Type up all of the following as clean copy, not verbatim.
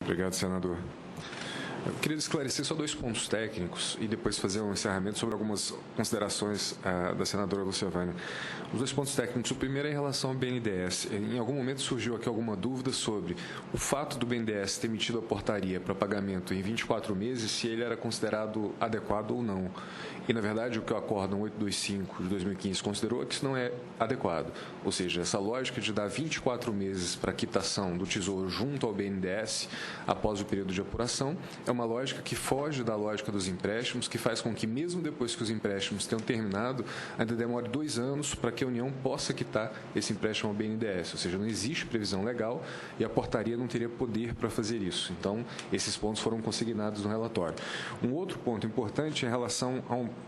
Obrigado, senador. Eu queria esclarecer só dois pontos técnicos e depois fazer um encerramento sobre algumas considerações da senadora Luciavânia. Os dois pontos técnicos, o primeiro é em relação ao BNDES. Em algum momento surgiu aqui alguma dúvida sobre o fato do BNDES ter emitido a portaria para pagamento em 24 meses, se ele era considerado adequado ou não. E, na verdade, o que o Acórdão 825 de 2015 considerou é que isso não é adequado. Ou seja, essa lógica de dar 24 meses para quitação do Tesouro junto ao BNDES após o período de apuração é uma lógica que foge da lógica dos empréstimos, que faz com que, mesmo depois que os empréstimos tenham terminado, ainda demore 2 anos para que a União possa quitar esse empréstimo ao BNDES. Ou seja, não existe previsão legal e a portaria não teria poder para fazer isso. Então, esses pontos foram consignados no relatório. Um outro ponto importante é em relação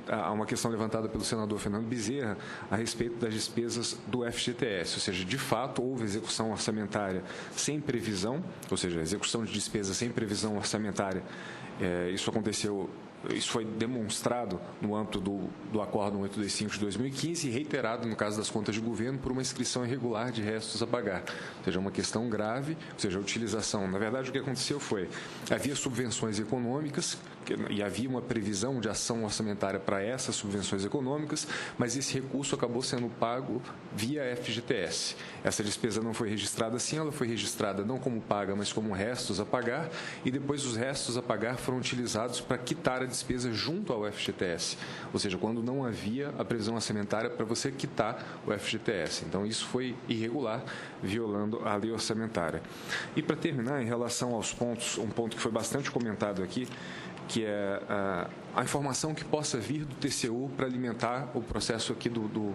a uma questão levantada pelo senador Fernando Bezerra a respeito das despesas do FGTS. Ou seja, de fato, houve execução orçamentária sem previsão, ou seja, execução de despesas sem previsão orçamentária. Isso aconteceu, isso foi demonstrado no âmbito do Acórdão 825 de 2015 e reiterado no caso das contas de governo por uma inscrição irregular de restos a pagar. Ou seja, uma questão grave, ou seja, a utilização. Na verdade, o que aconteceu foi, havia subvenções econômicas e havia uma previsão de ação orçamentária para essas subvenções econômicas, mas esse recurso acabou sendo pago via FGTS. Essa despesa não foi registrada assim, ela foi registrada não como paga, mas como restos a pagar, e depois os restos a pagar foram utilizados para quitar a despesa junto ao FGTS, ou seja, quando não havia a previsão orçamentária para você quitar o FGTS. Então, isso foi irregular, violando a lei orçamentária. E, para terminar, em relação aos pontos, um ponto que foi bastante comentado aqui, que é a informação que possa vir do TCU para alimentar o processo aqui do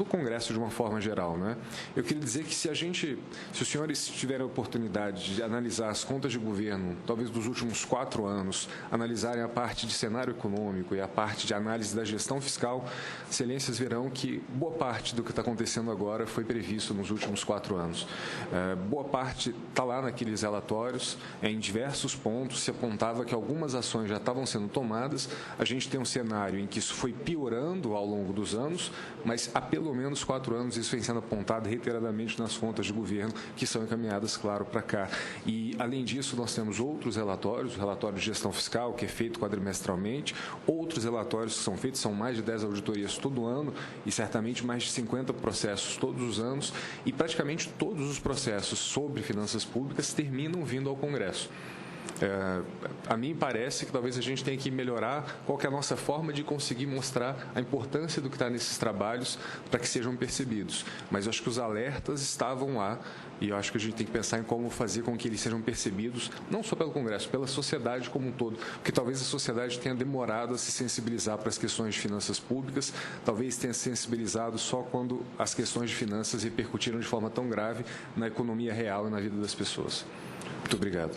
Congresso de uma forma geral, né? Eu queria dizer que se os senhores tiverem a oportunidade de analisar as contas de governo, talvez dos últimos 4 anos, analisarem a parte de cenário econômico e a parte de análise da gestão fiscal, excelências verão que boa parte do que está acontecendo agora foi previsto nos últimos 4 anos. Boa parte está lá naqueles relatórios, em diversos pontos se apontava que algumas ações já estavam sendo tomadas. A gente tem um cenário em que isso foi piorando ao longo dos anos, mas há pelo menos 4 anos isso vem sendo apontado reiteradamente nas contas de governo que são encaminhadas, claro, para cá. E, além disso, nós temos outros relatórios, o relatório de gestão fiscal, que é feito quadrimestralmente, outros relatórios que são feitos, são mais de 10 auditorias todo ano e certamente mais de 50 processos todos os anos, e praticamente todos os processos sobre finanças públicas terminam vindo ao Congresso. A mim parece que talvez a gente tenha que melhorar qual que é a nossa forma de conseguir mostrar a importância do que está nesses trabalhos para que sejam percebidos. Mas eu acho que os alertas estavam lá e eu acho que a gente tem que pensar em como fazer com que eles sejam percebidos, não só pelo Congresso, pela sociedade como um todo, porque talvez a sociedade tenha demorado a se sensibilizar para as questões de finanças públicas, talvez tenha se sensibilizado só quando as questões de finanças repercutiram de forma tão grave na economia real e na vida das pessoas. Muito obrigado.